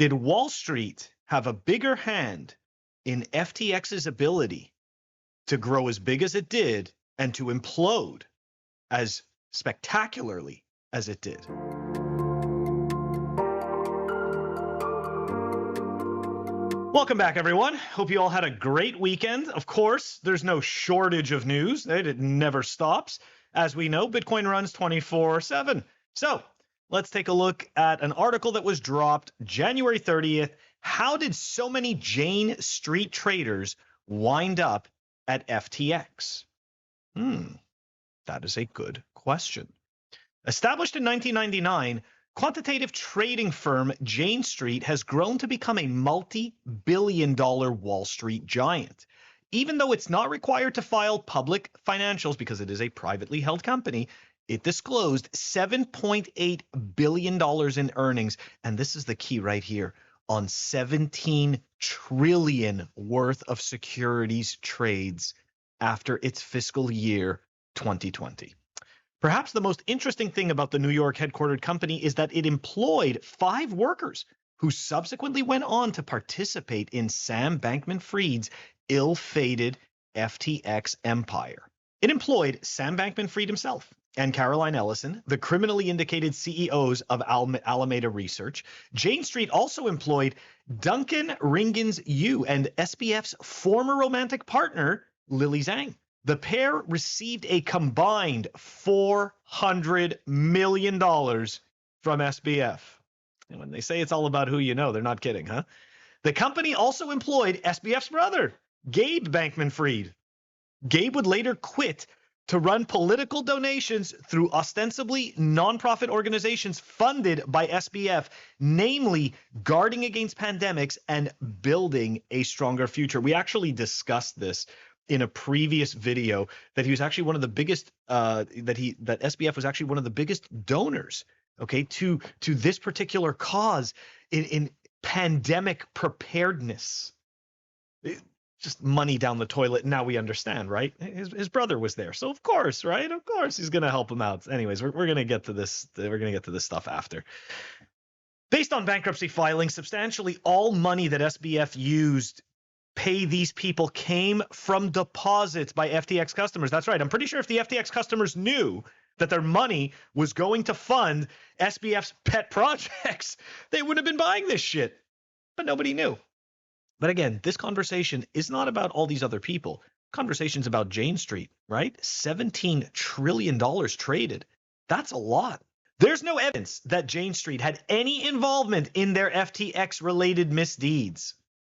Did Wall Street have a bigger hand in FTX's ability to grow as big as it did and to implode as spectacularly as it did? Welcome back, everyone. Hope you all had a great weekend. Of course, there's no shortage of news. It never stops. As we know, Bitcoin runs 24/7. So let's take a look at an article that was dropped January 30th. How did so many Jane Street traders wind up at FTX? That is a good question. Established in 1999, quantitative trading firm Jane Street has grown to become a multi-billion-dollar Wall Street giant. Even though it's not required to file public financials because it is a privately held company, it disclosed $7.8 billion in earnings, and this is the key right here, on 17 trillion worth of securities trades after its fiscal year 2020. Perhaps the most interesting thing about the New York headquartered company is that it employed 5 workers who subsequently went on to participate in Sam Bankman-Fried's ill-fated FTX empire. It employed Sam Bankman-Fried himself and Caroline Ellison, the criminally indicated CEOs of Alameda Research. Jane Street also employed Duncan Ringens Yu and SBF's former romantic partner, Lily Zhang. The pair received a combined $400 million from SBF. And when they say it's all about who you know, they're not kidding, huh? The company also employed SBF's brother, Gabe Bankman-Fried. Gabe would later quit to run political donations through ostensibly nonprofit organizations funded by SBF, namely guarding against pandemics and building a stronger future. We actually discussed this in a previous video, that he was actually one of the biggest that SBF was actually one of the biggest donors, okay, to this particular cause in pandemic preparedness. Just money down the toilet. Now we understand, right? His brother was there, so of course, right? Of course he's going to help him out. Anyways, we're going to get to this. We're going to get to this stuff after. Based on bankruptcy filings, substantially all money that SBF used pay these people came from deposits by FTX customers. That's right. I'm pretty sure if the FTX customers knew that their money was going to fund SBF's pet projects, they would have been buying this shit. But nobody knew. But again, this conversation is not about all these other people. Conversation's about Jane Street, right? $17 trillion traded. That's a lot. There's no evidence that Jane Street had any involvement in their FTX-related misdeeds.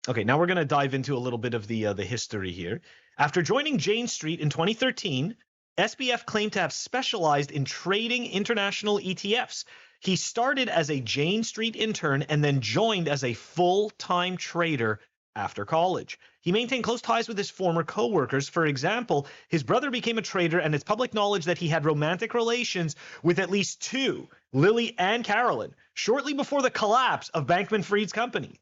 Okay, now we're going to dive into a little bit of the history here. After joining Jane Street in 2013, SBF claimed to have specialized in trading international ETFs. He started as a Jane Street intern and then joined as a full-time trader after college. He maintained close ties with his former co-workers. For example, his brother became a trader, and it's public knowledge that he had romantic relations with at least 2, Lily and Caroline, shortly before the collapse of Bankman-Fried's company.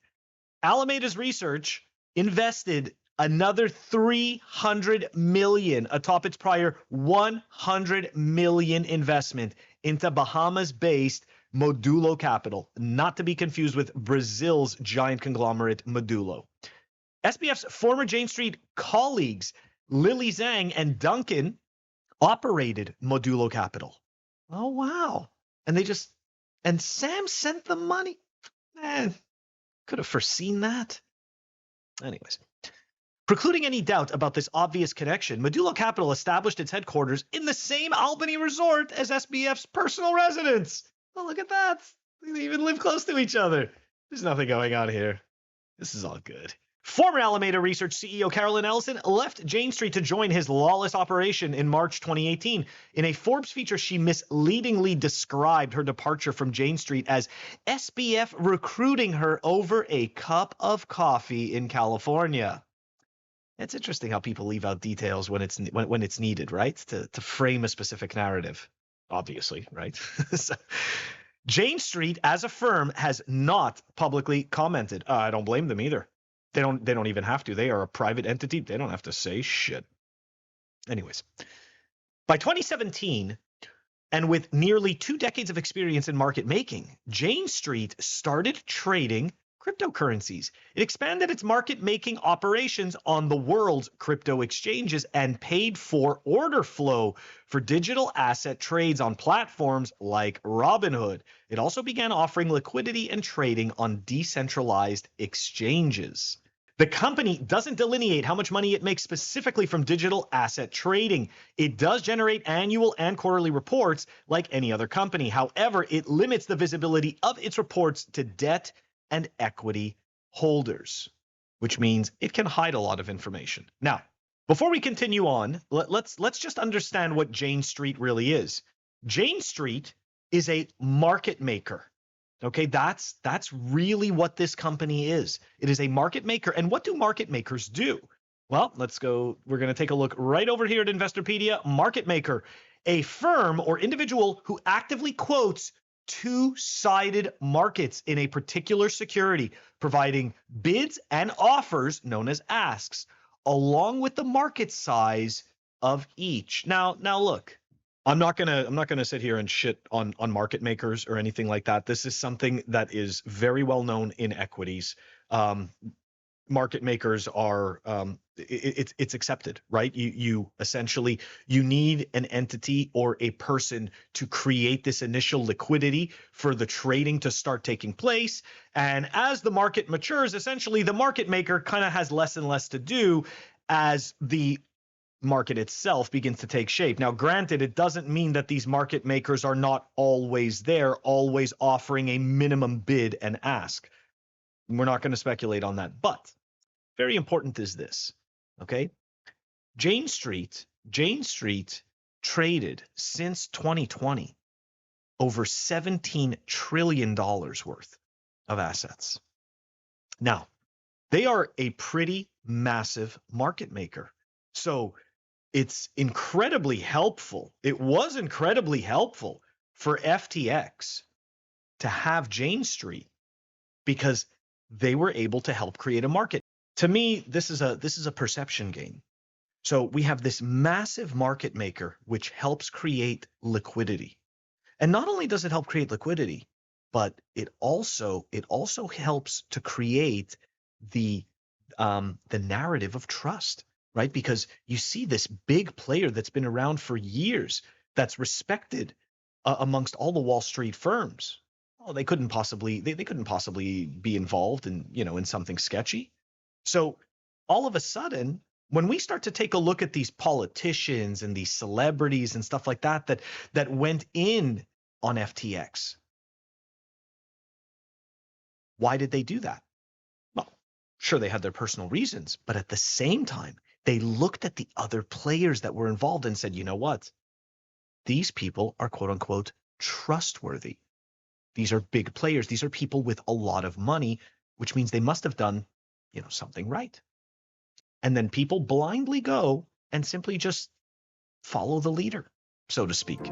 Alameda's research invested another $300 million atop its prior $100 million investment into Bahamas-based Modulo Capital, not to be confused with Brazil's giant conglomerate Modulo. SBF's former Jane Street colleagues, Lily Zhang and Duncan, operated Modulo Capital. Oh, wow. And Sam sent the money. Man. Could have foreseen that. Anyways, precluding any doubt about this obvious connection, Modulo Capital established its headquarters in the same Albany resort as SBF's personal residence. Oh, look at that. They even live close to each other. There's nothing going on here. This is all good. Former Alameda Research CEO Caroline Ellison left Jane Street to join his lawless operation in March 2018. In a Forbes feature, she misleadingly described her departure from Jane Street as SBF recruiting her over a cup of coffee in California. It's interesting how people leave out details when it's needed, right? To frame a specific narrative, obviously, right? So, Jane Street, as a firm, has not publicly commented. I don't blame them either. They don't even have to. They are a private entity. They don't have to say shit. Anyways, by 2017, and with nearly 2 decades of experience in market making, Jane Street started trading cryptocurrencies. It expanded its market-making operations on the world's crypto exchanges and paid for order flow for digital asset trades on platforms like Robinhood. It also began offering liquidity and trading on decentralized exchanges. The company doesn't delineate how much money it makes specifically from digital asset trading. It does generate annual and quarterly reports like any other company. However, it limits the visibility of its reports to debt and equity holders, which means it can hide a lot of information. Now, before we continue on, let's just understand what Jane Street really is. Jane Street is a market maker. Okay, that's really what this company is. It is a market maker. And what do market makers do? Well, let's go. We're going to take a look right over here at Investopedia. Market maker, a firm or individual who actively quotes two-sided markets in a particular security, providing bids and offers known as asks, along with the market size of each. Now look. I'm not gonna sit here and shit on market makers or anything like that. This is something that is very well known in equities. Market makers are it's accepted, right? You essentially you need an entity or a person to create this initial liquidity for the trading to start taking place. And as the market matures, essentially the market maker kind of has less and less to do as the market itself begins to take shape. Now, granted, it doesn't mean that these market makers are not always there, always offering a minimum bid and ask. We're not going to speculate on that, but very important is this, okay? Jane Street traded since 2020 over $17 trillion worth of assets. Now, they are a pretty massive market maker. So it's incredibly helpful. It was incredibly helpful for FTX to have Jane Street because they were able to help create a market. To me, this is a perception game. So we have this massive market maker which helps create liquidity. And not only does it help create liquidity, but it also helps to create the narrative of trust. Right? Because you see this big player that's been around for years, that's respected amongst all the Wall Street firms. Oh, they couldn't possibly be involved in something sketchy. So all of a sudden, when we start to take a look at these politicians and these celebrities and stuff like that went in on FTX, why did they do that? Well, sure, they had their personal reasons, but at the same time, they looked at the other players that were involved and said, you know what? These people are quote unquote trustworthy. These are big players. These are people with a lot of money, which means they must have done, something right. And then people blindly go and simply just follow the leader, so to speak.